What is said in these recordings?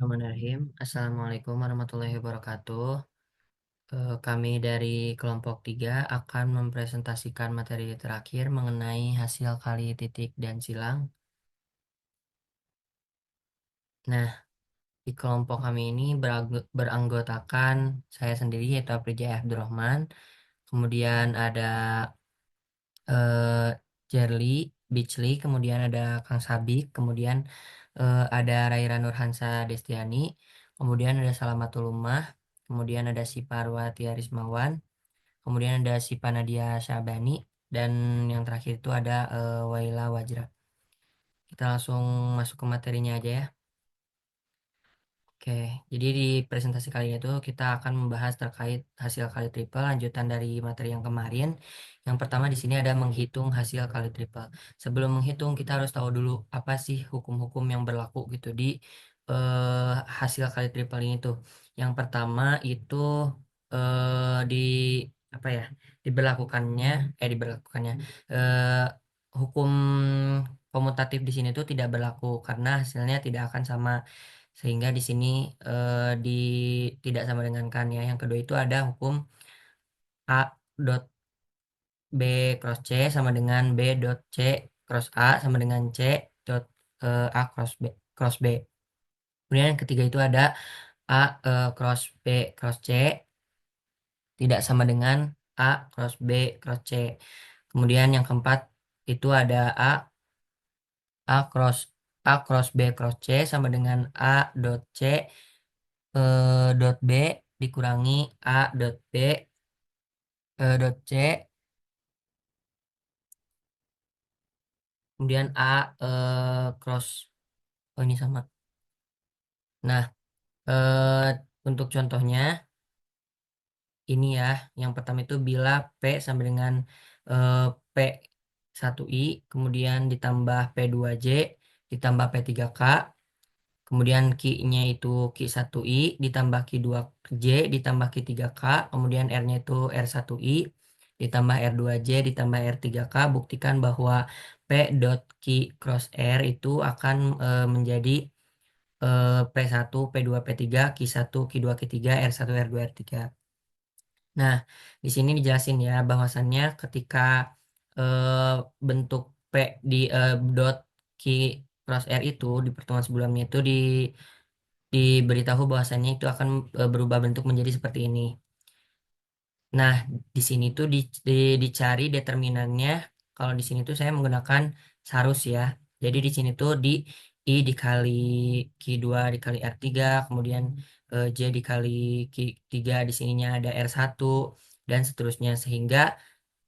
Bismillahirrahmanirrahim. Assalamualaikum warahmatullahi wabarakatuh. Kami dari kelompok 3 akan mempresentasikan materi terakhir mengenai hasil kali titik dan silang. Nah, di kelompok kami ini beranggotakan saya sendiri yaitu Aprijaya Abdurrahman. Kemudian ada eh, Jerly, Bichli, kemudian ada Kang Sabik, kemudian ada Raira Nurhansa Destiani, kemudian ada Salamatul Ummah, kemudian ada si Parwati Arismawan, kemudian ada si Panadia Syabani, dan yang terakhir itu ada Waila Wajra. Kita langsung masuk ke materinya aja ya. Oke, jadi di presentasi kali ini tuh kita akan membahas terkait hasil kali triple lanjutan dari materi yang kemarin. Yang pertama di sini ada menghitung hasil kali triple. Sebelum menghitung kita harus tahu dulu apa sih hukum-hukum yang berlaku gitu di hasil kali triple ini tuh. Yang pertama itu di apa ya? Diberlakukannya eh, hukum komutatif di sini tuh tidak berlaku karena hasilnya tidak akan sama sehingga di sini di tidak sama dengan kan ya. Yang kedua itu ada hukum A dot B cross C sama dengan B dot C cross A sama dengan C dot A cross B. Kemudian yang ketiga itu ada A cross B cross C tidak sama dengan A cross B cross C. Kemudian yang keempat itu ada A cross B cross C sama dengan A dot C dot B dikurangi A dot B dot C, kemudian A cross, oh ini sama. Nah, untuk contohnya ini ya, yang pertama itu bila P sama dengan eh, P 1I, kemudian ditambah P2J, ditambah P3K, kemudian Q-nya itu Q1I, ditambah Q2J, ditambah Q3K, kemudian R-nya itu R1I, ditambah R2J, ditambah R3K, buktikan bahwa P dot Q cross R itu akan menjadi P1, P2, P3, Q1, Q2, Q3, R1, R2, R3. Nah, di sini dijelasin ya bahwasannya ketika eh, bentuk P di dot Q cross R itu di pertemuan sebelumnya itu diberitahu bahwasannya itu akan berubah bentuk menjadi seperti ini. Nah, di sini tuh dicari determinannya. Kalau di sini tuh saya menggunakan sarus ya. Jadi di sini tuh di I dikali Q2 dikali R3, kemudian J dikali Q3, di sininya ada R1, dan seterusnya. Sehingga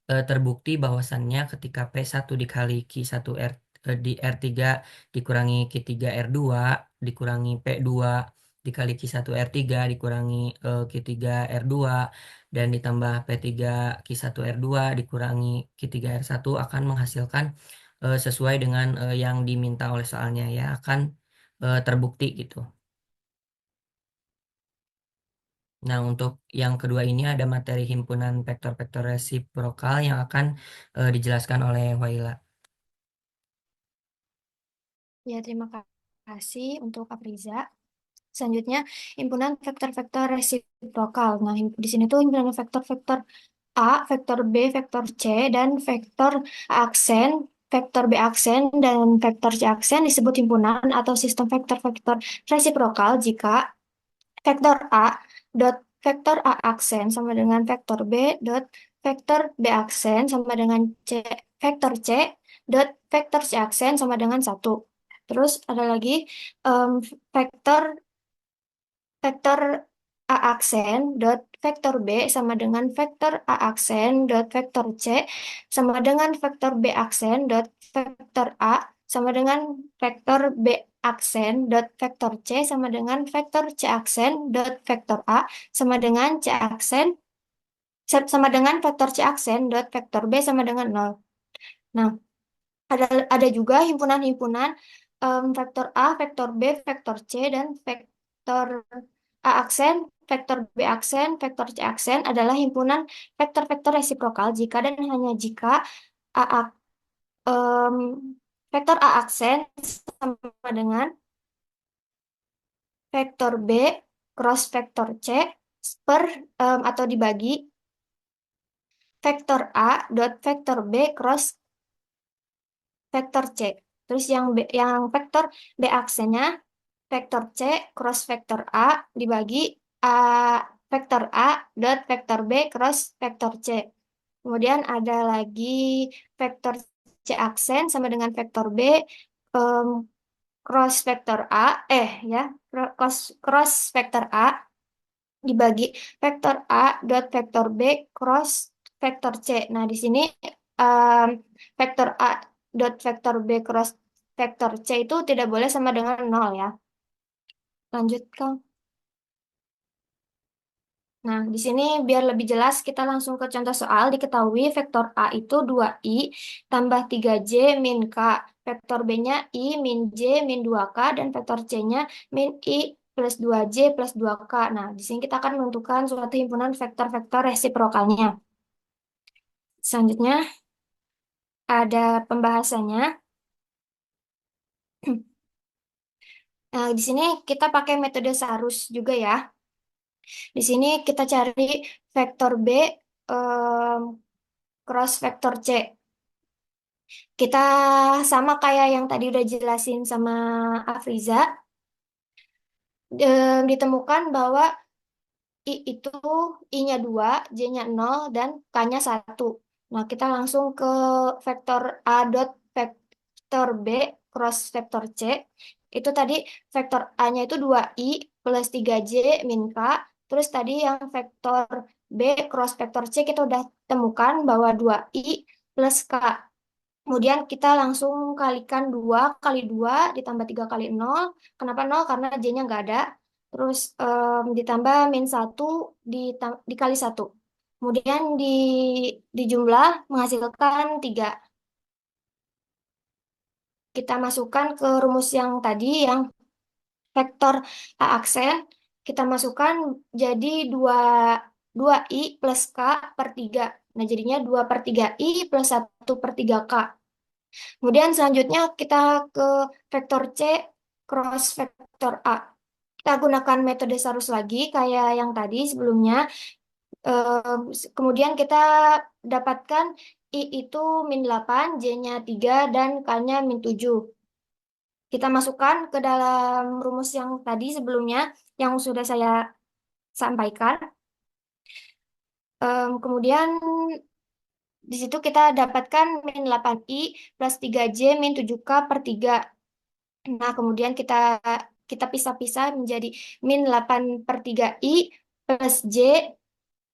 terbukti bahwasannya ketika P1 dikali Q1 di R3 dikurangi Q3 R2 dikurangi P2 dikali Q1 R3 dikurangi Q3 R2 dan ditambah P3 Q1 R2 dikurangi Q3 R1 akan menghasilkan sesuai dengan yang diminta oleh soalnya ya akan terbukti gitu. Nah, untuk yang kedua ini ada materi himpunan vektor-vektor resiprokal yang akan dijelaskan oleh Waila. Ya, terima kasih untuk Apriza. Selanjutnya, himpunan vektor-vektor resiprokal. Nah, di sini tuh himpunan vektor-vektor A, vektor B, vektor C, dan vektor A aksen, vektor B aksen, dan vektor C aksen disebut himpunan atau sistem vektor-vektor resiprokal jika vektor A dot vektor A aksen sama dengan vektor B dot vektor B aksen sama dengan vektor C dot vektor C aksen sama dengan satu. Terus ada lagi em, vektor vektor A aksen dot vektor B sama dengan vektor A aksen dot vektor C sama dengan vektor B aksen dot vektor A sama dengan vektor B aksen dot vektor C sama dengan vektor C aksen dot vektor A sama dengan C aksen sama dengan vektor C aksen dot vektor B sama dengan nol. Nah, ada juga himpunan-himpunan vektor A, vektor B, vektor C, dan vektor A aksen, vektor B aksen, vektor C aksen adalah himpunan vektor-vektor resiprokal jika dan hanya jika A, em, vektor A aksen sama dengan vektor B cross vektor C per atau dibagi vektor A dot vektor B cross vektor C. Terus yang vektor B aksennya vektor C cross vektor A dibagi A vektor A dot vektor B cross vektor C. Kemudian ada lagi vektor C aksen sama dengan vektor B em, cross vektor A ya cross vektor A dibagi vektor A dot vektor B cross vektor C. Nah, di sini em, vektor A dot vektor B cross vektor C itu tidak boleh sama dengan nol ya. Lanjut, Kang. Nah, di sini biar lebih jelas kita langsung ke contoh soal. Diketahui vektor A itu 2i tambah 3j min k. Vektor B-nya i min j min 2k dan vektor C-nya min i plus 2j plus 2k. Nah, di sini kita akan menentukan suatu himpunan vektor-vektor resiprokalnya. Selanjutnya ada pembahasannya. Nah, di sini kita pakai metode Sarus juga ya. Di sini kita cari vektor B em, cross vektor C. Kita sama kayak yang tadi udah jelasin sama Afriza, ditemukan bahwa I itu I-nya 2, J-nya 0, dan K-nya 1. Nah, kita langsung ke vektor A dot vektor B cross vektor C. Itu tadi vektor A-nya itu 2i plus 3j min K. Terus tadi yang vektor B cross vektor C kita udah temukan bahwa 2i plus K. Kemudian kita langsung kalikan 2 kali 2 ditambah 3 kali 0. Kenapa 0? Karena J-nya nggak ada. Terus ditambah min 1 dikali 1. Kemudian dijumlah menghasilkan 3. Kita masukkan ke rumus yang tadi, yang vektor A aksen. Kita masukkan jadi 2i plus K per 3. Nah, jadinya 2 per 3i plus 1 per 3K. Kemudian selanjutnya kita ke vektor C cross vektor A. Kita gunakan metode Sarus lagi kayak yang tadi sebelumnya. Kemudian kita dapatkan I itu min 8, J-nya 3, dan K-nya min 7. Kita masukkan ke dalam rumus yang tadi sebelumnya yang sudah saya sampaikan. Kemudian di situ kita dapatkan min 8i plus 3J min 7K per 3. Nah, kemudian kita pisah-pisah menjadi min 8 per 3i plus J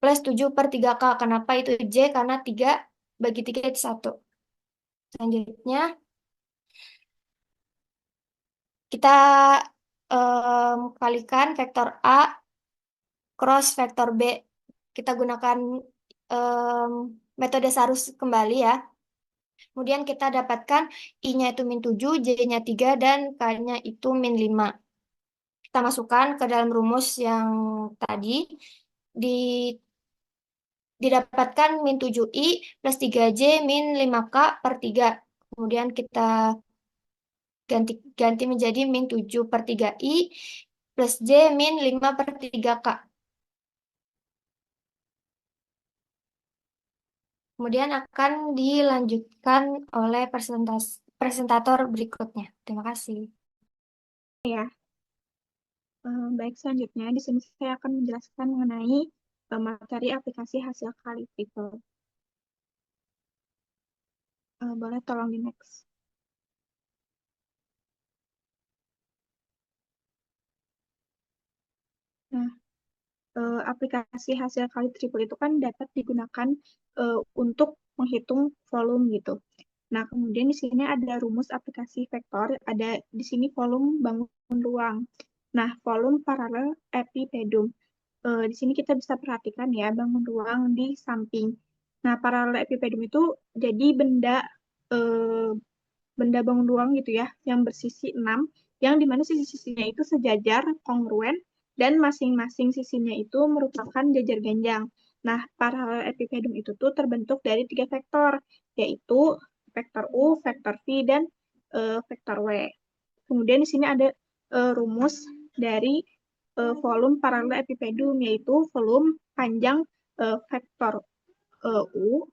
plus 7 per 3K. Kenapa itu J? Karena 3 bagi 3 itu 1. Selanjutnya, kita kalikan vektor A cross vektor B. Kita gunakan em, metode Sarus kembali ya. Kemudian kita dapatkan I-nya itu min 7, J-nya 3, dan K-nya itu min 5. Kita masukkan ke dalam rumus yang tadi. Di, didapatkan min 7i plus 3j min 5k per 3. Kemudian kita ganti menjadi min 7 per 3i plus j min 5 per 3k. Kemudian akan dilanjutkan oleh presentator berikutnya. Terima kasih. Ya, baik selanjutnya di sini saya akan menjelaskan mengenai materi aplikasi hasil kali triple. Boleh tolong di next. Nah, aplikasi hasil kali triple itu kan dapat digunakan untuk menghitung volume gitu. Nah, kemudian di sini ada rumus aplikasi vektor, ada di sini volume bangun ruang. Nah, volume paralel epipedum. Di sini kita bisa perhatikan ya bangun ruang di samping. Nah, paralel epipedum itu jadi eh, benda bangun ruang gitu ya, yang bersisi 6, yang dimana sisi-sisinya itu sejajar, kongruen, dan masing-masing sisinya itu merupakan jajar ganjang. Nah, paralel epipedum itu tuh terbentuk dari 3 vektor, yaitu vektor U, vektor V, dan vektor W. Kemudian di sini ada rumus dari volume paralel epipedum, yaitu volume panjang vektor U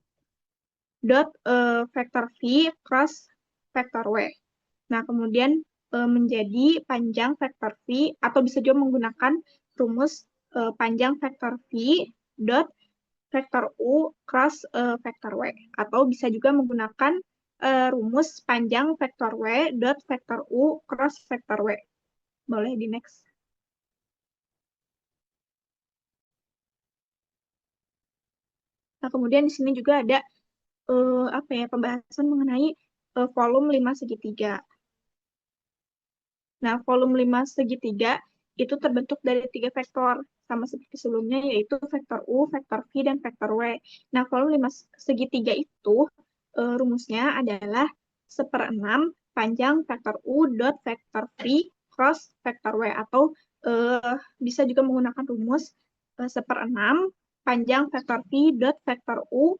dot vektor V cross vektor W. Nah, kemudian menjadi panjang vektor V, atau bisa juga menggunakan rumus panjang vektor V dot vektor U cross vektor W. Atau bisa juga menggunakan rumus panjang vektor W dot vektor U cross vektor W. Boleh di next. Nah, kemudian di sini juga ada apa ya, pembahasan mengenai volume 5 segitiga. Nah, volume 5 segitiga itu terbentuk dari 3 vektor, sama seperti sebelumnya, yaitu vektor U, vektor V, dan vektor W. Nah, volume 5 segitiga itu rumusnya adalah 1/6 panjang vektor U dot vektor V cross vektor W, atau bisa juga menggunakan rumus 1/6 panjang vektor V dot vektor U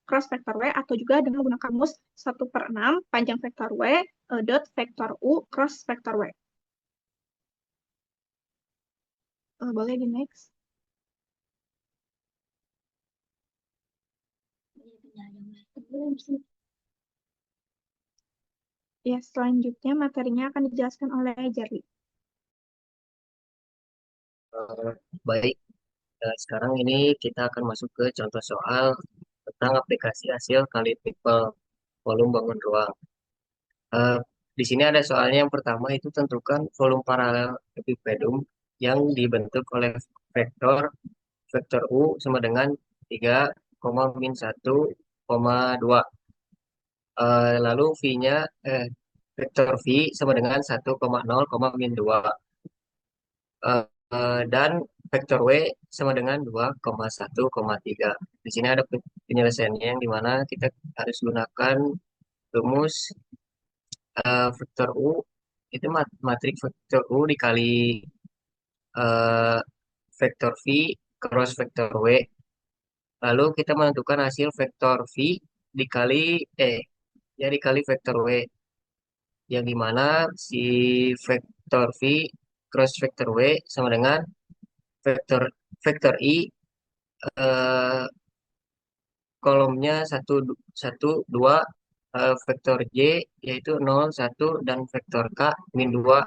cross vektor W, atau juga dengan menggunakan rumus 1/6 panjang vektor W dot vektor U cross vektor W. Boleh di next. Ya, selanjutnya materinya akan dijelaskan oleh Jerry. Eh, Baik, sekarang ini kita akan masuk ke contoh soal tentang aplikasi hasil kali triple volume bangun ruang. Eh, di sini ada soalnya yang pertama itu tentukan volume paralel epipedum yang dibentuk oleh vektor vektor U sama dengan 3, min 1, 2. Lalu V-nya vektor V sama dengan 1,0, min 2. Eh, dan vektor W sama dengan 2,1,3. Di sini ada penyelesaiannya yang dimana kita harus gunakan rumus vektor U itu matriks vektor U dikali eh, vektor V cross vektor W. Lalu kita menentukan hasil vektor V dikali ya dikali vektor W, yang dimana si vektor V cross vektor W sama dengan vektor vektor I, eh, kolomnya satu 2, vektor J yaitu 0 1, dan vektor K min 2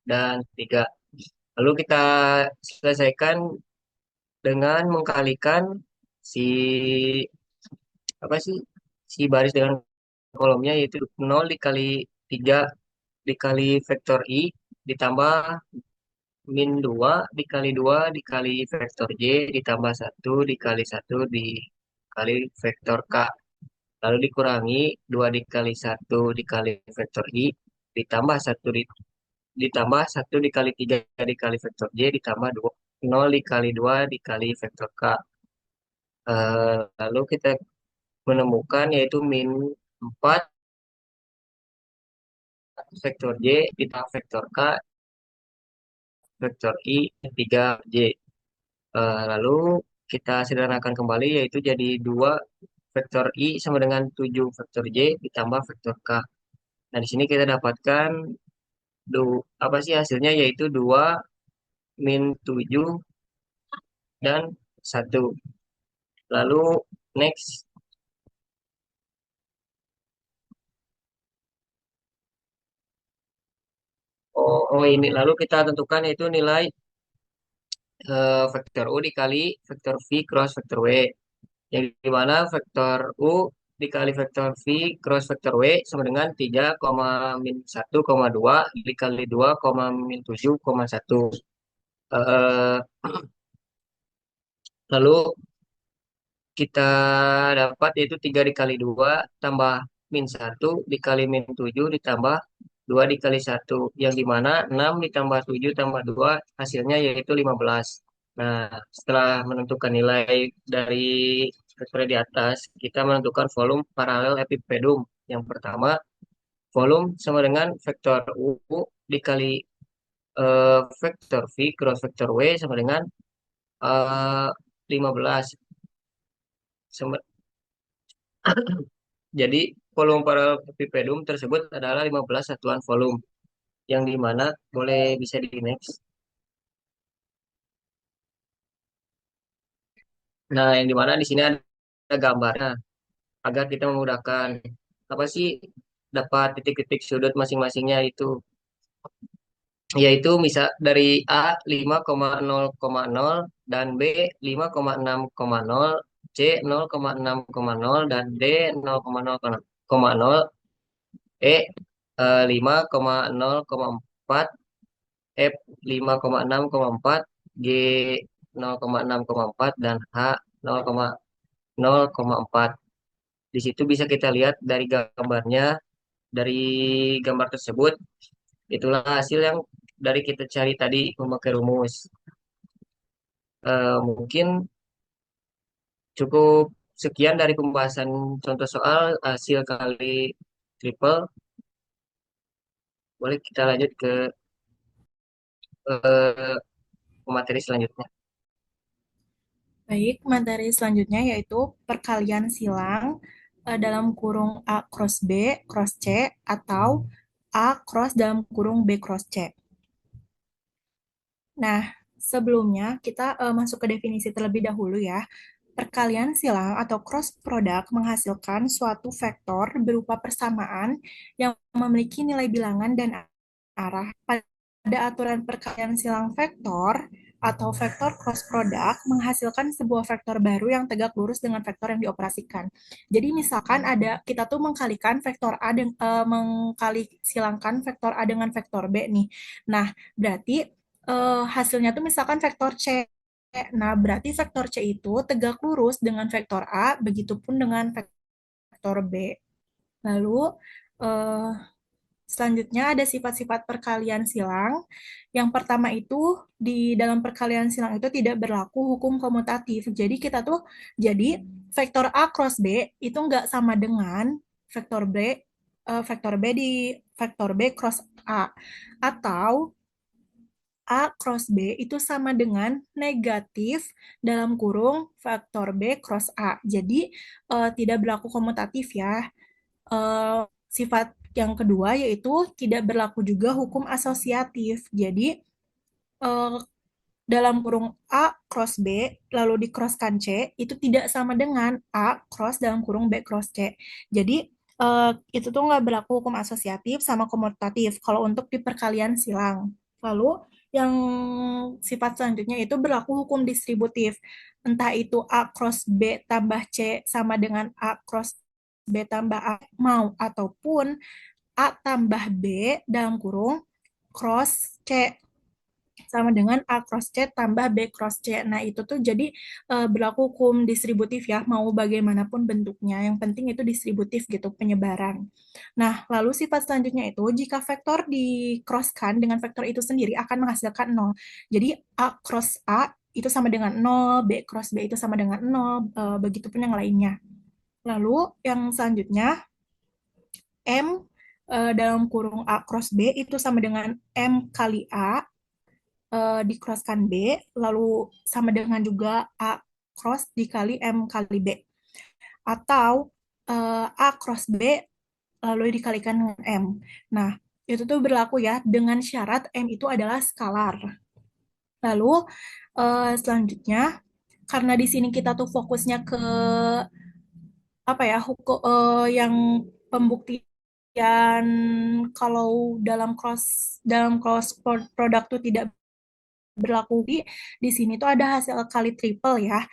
dan 3. Lalu kita selesaikan dengan mengkalikan si apa sih si baris dengan kolomnya, yaitu 0 dikali 3 dikali vektor I ditambah min 2 dikali 2 dikali vektor J ditambah 1 dikali 1 dikali vektor K. Lalu dikurangi 2 dikali 1 dikali vektor I ditambah 1 dikali 3 dikali vektor J ditambah 2, 0 dikali 2 dikali vektor K. Lalu kita menemukan yaitu min 4 vektor J ditambah vektor K vektor I 3J. Lalu kita sederhanakan kembali yaitu jadi 2 vektor I sama dengan 7 vektor J ditambah vektor K. Nah, di sini kita dapatkan apa sih hasilnya, yaitu 2 min 7 dan 1. Lalu next. Ini lalu kita tentukan yaitu nilai vektor U dikali vektor V cross vektor W, yang dimana vektor U dikali vektor V cross vektor W sama dengan 3, min 1,2 dikali 2, min 7,1. Eh, Lalu kita dapat yaitu 3 dikali 2 tambah min 1 dikali min 7 ditambah 2 dikali 1, yang dimana 6 ditambah 7 tambah 2 hasilnya yaitu 15. Nah, setelah menentukan nilai dari vektor di atas, kita menentukan volume paralel epipedum. Yang pertama, volume sama dengan vektor U dikali vektor V cross vektor W sama dengan 15. Jadi volume paralel epipedum tersebut adalah 15 satuan volume. yang di mana boleh bisa di next. Nah, yang di mana di sini ada gambarnya agar kita memudahkan apa sih dapat titik-titik sudut masing-masingnya itu yaitu misal dari A 5,0,0 dan B 5,6,0, C 0,6,0 dan D 0,0,0, E 5,0,4, F 5,6,4, G 0,6,4 dan H 0,0,4. Di situ bisa kita lihat dari gambarnya, dari gambar tersebut, itulah hasil yang dari kita cari tadi memakai rumus. Mungkin cukup sekian dari pembahasan contoh soal hasil kali triple. Boleh kita lanjut ke eh, materi selanjutnya. Baik, materi selanjutnya yaitu perkalian silang dalam kurung A cross B cross C atau A cross dalam kurung B cross C. Nah, sebelumnya kita masuk ke definisi terlebih dahulu ya. Perkalian silang atau cross product menghasilkan suatu vektor berupa persamaan yang memiliki nilai bilangan dan arah. Pada aturan perkalian silang vektor atau vektor cross product menghasilkan sebuah vektor baru yang tegak lurus dengan vektor yang dioperasikan. Jadi misalkan ada kita tuh mengkalikan vektor A mengkali silangkan vektor A dengan vektor B nih. Nah, berarti hasilnya tuh misalkan vektor C. Nah, berarti vektor C itu tegak lurus dengan vektor A, begitupun dengan vektor B. Lalu, eh, selanjutnya ada sifat-sifat perkalian silang. Yang pertama itu, di dalam perkalian silang itu tidak berlaku hukum komutatif. Jadi kita tuh, jadi vektor A cross B itu nggak sama dengan vektor B di vektor B cross A. Atau A cross B itu sama dengan negatif dalam kurung faktor B cross A. Jadi tidak berlaku komutatif ya. Sifat yang kedua yaitu tidak berlaku juga hukum asosiatif. Jadi eh, dalam kurung A cross B lalu dikroskan C itu tidak sama dengan A cross dalam kurung B cross C. Jadi itu tuh nggak berlaku hukum asosiatif sama komutatif kalau untuk di perkalian silang. Lalu yang sifat selanjutnya itu berlaku hukum distributif. Entah itu A cross B tambah C sama dengan A cross B tambah A mau ataupun A tambah B dalam kurung cross C sama dengan A cross C tambah B cross C. Nah, itu tuh jadi berlaku hukum distributif ya, mau bagaimanapun bentuknya. Yang penting itu distributif gitu, penyebaran. Nah, lalu sifat selanjutnya itu, jika vektor di-crosskan dengan vektor itu sendiri akan menghasilkan 0. Jadi, A cross A itu sama dengan 0, B cross B itu sama dengan 0, begitupun yang lainnya. Lalu, yang selanjutnya, M dalam kurung A cross B itu sama dengan M kali A dikrosskan B, lalu sama dengan juga A cross dikali M kali B. Atau A cross B lalu dikalikan dengan M. Nah, itu tuh berlaku ya dengan syarat M itu adalah skalar. Lalu selanjutnya, karena di sini kita tuh fokusnya ke apa ya, hukum yang pembuktian kalau dalam cross product tuh tidak berlaku di sini tuh ada hasil kali triple ya.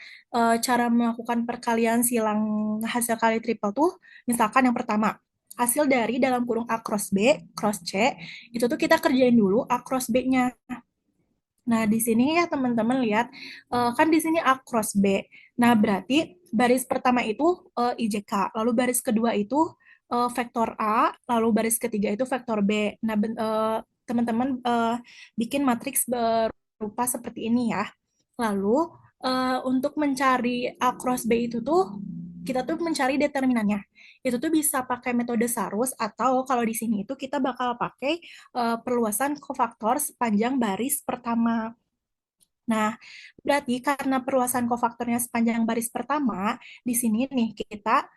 Cara melakukan perkalian silang hasil kali triple tuh misalkan yang pertama hasil dari dalam kurung A cross B cross C itu tuh kita kerjain dulu A cross B-nya. Nah, di sini ya teman-teman lihat kan di sini A cross B. Nah, berarti baris pertama itu IJK, lalu baris kedua itu vektor A, lalu baris ketiga itu vektor B. Nah, teman-teman bikin matriks berupa seperti ini ya. Lalu untuk mencari A cross B itu tuh kita tuh mencari determinannya. Itu tuh bisa pakai metode Sarus atau kalau di sini itu kita bakal pakai perluasan kofaktor sepanjang baris pertama. Nah, berarti karena perluasan kofaktornya sepanjang baris pertama, di sini nih kita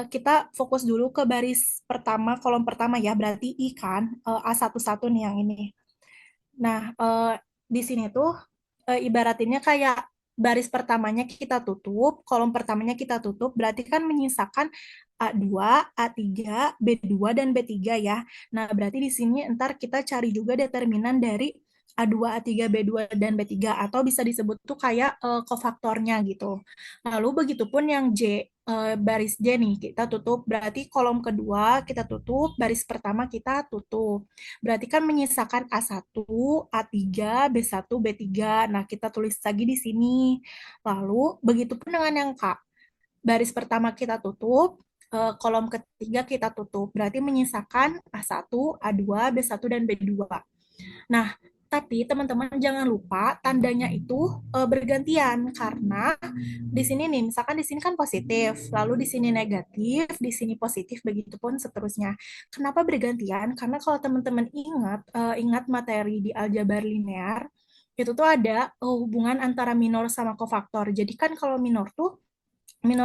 kita fokus dulu ke baris pertama, kolom pertama ya, berarti I kan, A11 nih yang ini. Nah, di sini tuh ibaratinnya kayak baris pertamanya kita tutup, kolom pertamanya kita tutup, berarti kan menyisakan A2, A3, B2, dan B3 ya. Nah, berarti di sini ntar kita cari juga determinan dari A2, A3, B2, dan B3, atau bisa disebut tuh kayak kofaktornya gitu. Lalu begitupun yang J, baris J nih, kita tutup, berarti kolom kedua kita tutup, baris pertama kita tutup. Berarti kan menyisakan A1, A3, B1, B3. Nah, kita tulis lagi di sini. Lalu, begitupun dengan yang K. Baris pertama kita tutup, kolom ketiga kita tutup. Berarti menyisakan A1, A2, B1, dan B2. Nah, tapi teman-teman jangan lupa tandanya itu bergantian karena di sini nih, misalkan di sini kan positif, lalu di sini negatif, di sini positif, begitupun seterusnya. Kenapa bergantian? Karena kalau teman-teman ingat materi di aljabar linear, itu tuh ada hubungan antara minor sama kofaktor. Jadi kan kalau minor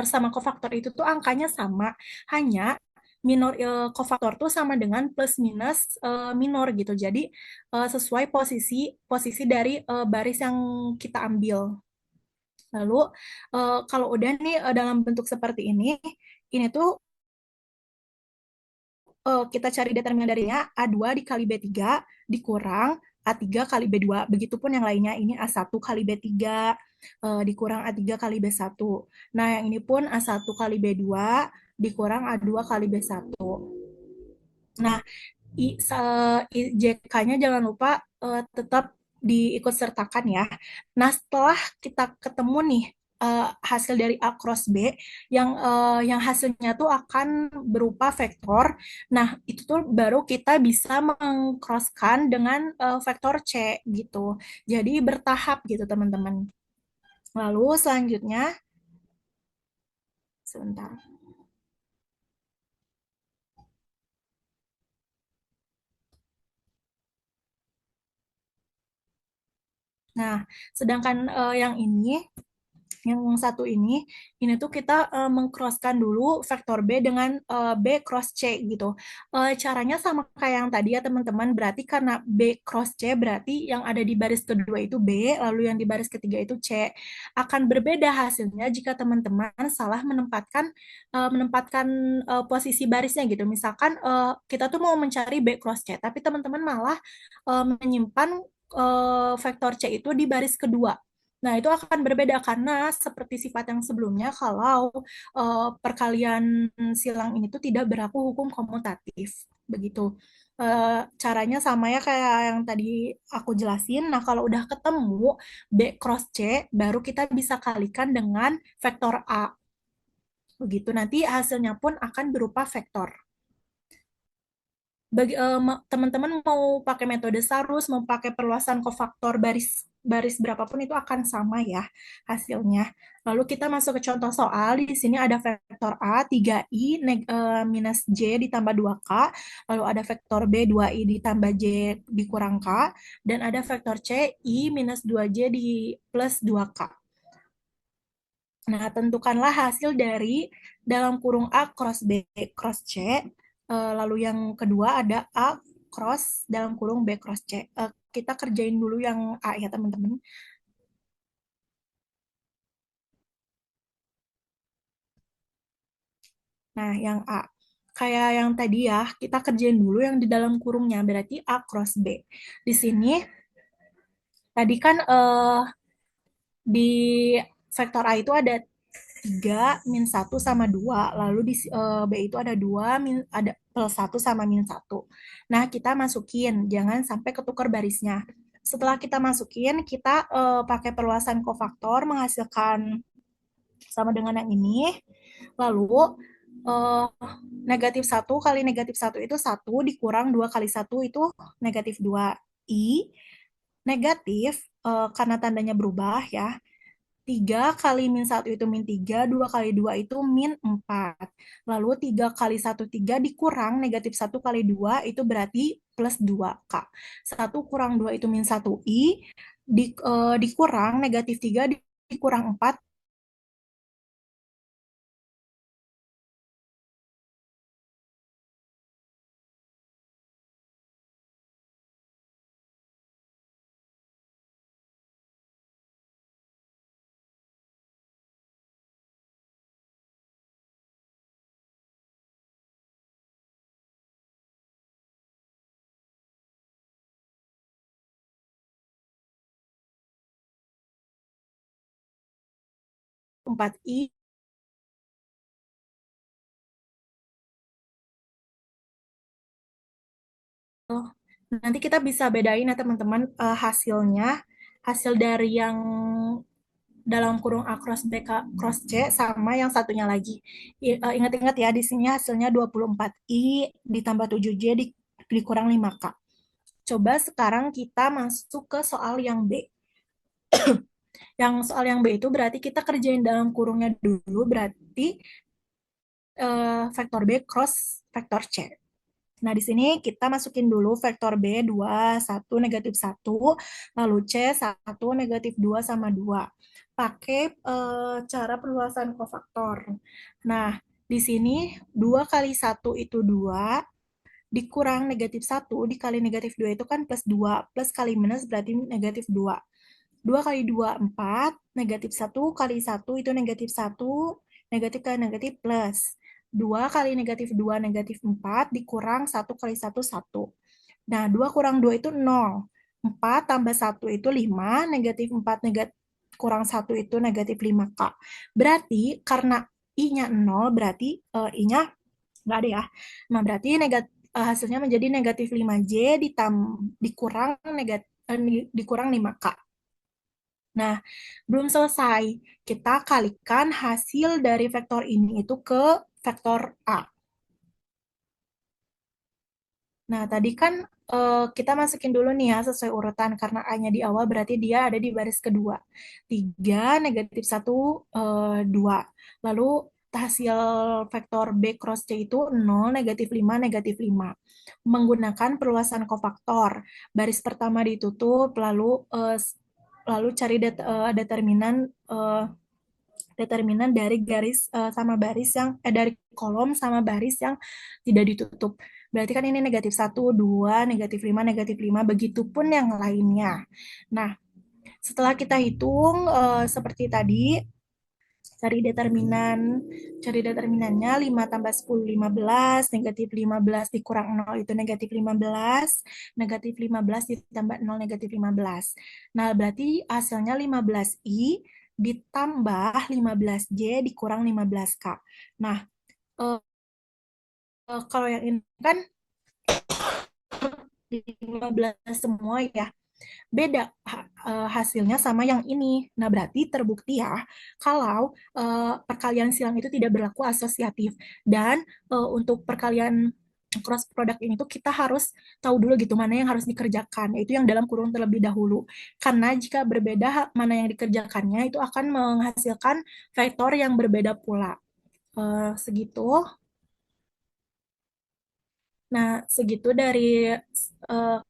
sama kofaktor itu tuh angkanya sama, hanya minor kofaktor tuh sama dengan plus minus minor gitu. Jadi sesuai posisi posisi dari baris yang kita ambil. Lalu kalau udah nih dalam bentuk seperti ini tuh kita cari determinan darinya A2 dikali B3 dikurang A3 kali B2. Begitupun yang lainnya, ini A1 kali B3 dikurang A3 kali B1. Nah, yang ini pun A1 kali B2 dikurang A2 kali B1. Nah, JK-nya jangan lupa tetap diikut sertakan ya. Nah, setelah kita ketemu nih hasil dari A cross B yang hasilnya tuh akan berupa vektor. Nah, itu tuh baru kita bisa mengcrosskan dengan vektor C gitu. Jadi bertahap gitu, teman-teman. Lalu selanjutnya sebentar. Nah, sedangkan yang satu ini tuh kita mengcrosskan dulu vektor B dengan B cross C gitu. Caranya sama kayak yang tadi ya teman-teman, berarti karena B cross C berarti yang ada di baris kedua itu B, lalu yang di baris ketiga itu C. Akan berbeda hasilnya jika teman-teman salah menempatkan posisi barisnya gitu. Misalkan kita tuh mau mencari B cross C, tapi teman-teman malah menyimpan vektor C itu di baris kedua. Nah, itu akan berbeda karena seperti sifat yang sebelumnya, kalau perkalian silang ini tuh tidak berlaku hukum komutatif. Begitu. Caranya sama ya kayak yang tadi aku jelasin. Nah, kalau udah ketemu B cross C, baru kita bisa kalikan dengan vektor A. Begitu, nanti hasilnya pun akan berupa vektor. Teman-teman mau pakai metode Sarus, mau pakai perluasan kofaktor baris baris berapapun itu akan sama ya hasilnya. Lalu kita masuk ke contoh soal. Di sini ada vektor A 3i minus J ditambah 2K, lalu ada vektor B 2i ditambah J dikurang K, dan ada vektor C I minus 2J di plus 2K. Nah, tentukanlah hasil dari dalam kurung A cross B cross C. Lalu yang kedua ada A cross dalam kurung B cross C. Kita kerjain dulu yang A ya, teman-teman. Nah, yang A. Kayak yang tadi ya, kita kerjain dulu yang di dalam kurungnya, berarti A cross B. Di sini, tadi kan di vektor A itu ada 3 min 1 sama 2. Lalu di B itu ada 2 ada plus 1 sama min 1. Nah, kita masukin, jangan sampai ketukar barisnya. Setelah kita masukin, kita pakai perluasan kofaktor menghasilkan sama dengan yang ini. Lalu eh, negatif 1 kali negatif 1 itu 1 dikurang 2 kali 1 itu negatif 2. I negatif karena tandanya berubah ya. 3 kali min 1 itu min 3, 2 kali 2 itu min 4. Lalu 3 kali 1, 3 dikurang negatif 1 kali 2 itu berarti plus 2K. 1 kurang 2 itu min 1I, dikurang negatif 3 dikurang 4 4I. Nanti kita bisa bedain ya teman-teman, hasil dari yang dalam kurung A cross B cross C sama yang satunya lagi. Ingat-ingat ya, di sini hasilnya 24I ditambah 7J dikurang 5K. Coba sekarang kita masuk ke soal yang B. Yang soal yang B itu berarti kita kerjain dalam kurungnya dulu, berarti vektor B cross vektor C. Nah, di sini kita masukin dulu vektor B 2, 1, negatif 1, lalu C 1, negatif 2, sama 2. Pakai cara perluasan kofaktor. Nah, di sini 2 kali 1 itu 2, dikurang negatif 1, dikali negatif 2 itu kan plus 2, plus kali minus berarti negatif 2. 2 kali 2, 4, negatif 1 kali 1 itu negatif 1, negatif kali negatif plus. 2 kali negatif 2, negatif 4, dikurang 1 kali 1, 1. Nah, 2 kurang 2 itu 0. 4 tambah 1 itu 5, negatif 4 kurang 1 itu negatif 5K. Berarti karena I-nya 0, berarti I-nya nggak ada ya. Nah, berarti hasilnya menjadi negatif 5J dikurang 5K. Nah, belum selesai. Kita kalikan hasil dari vektor ini itu ke vektor A. Nah, tadi kan kita masukin dulu nih ya sesuai urutan. Karena A-nya di awal berarti dia ada di baris kedua. 3, negatif 1, 2. Lalu hasil vektor B cross C itu 0, negatif 5, negatif 5. Menggunakan perluasan kofaktor. Baris pertama ditutup, lalu cari determinan dari garis sama baris yang dari kolom sama baris yang tidak ditutup. Berarti kan ini negatif 1, 2, negatif 5, negatif 5, begitupun yang lainnya. Nah, setelah kita hitung seperti tadi, cari determinannya 5 tambah 10, 15, negatif 15 dikurang 0 itu negatif 15, negatif 15 ditambah 0, negatif 15. Nah, berarti hasilnya 15I ditambah 15J dikurang 15K. Nah, kalau yang ini kan 15 semua ya, beda hasilnya sama yang ini. Nah, berarti terbukti ya kalau perkalian silang itu tidak berlaku asosiatif. Dan untuk perkalian cross product ini tuh kita harus tahu dulu gitu mana yang harus dikerjakan, yaitu yang dalam kurung terlebih dahulu. Karena jika berbeda mana yang dikerjakannya itu akan menghasilkan vektor yang berbeda pula. Segitu. Nah, segitu dari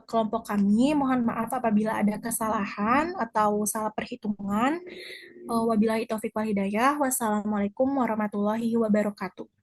kelompok kami. Mohon maaf apabila ada kesalahan atau salah perhitungan. Wabillahi taufiq wal hidayah. Wassalamualaikum warahmatullahi wabarakatuh.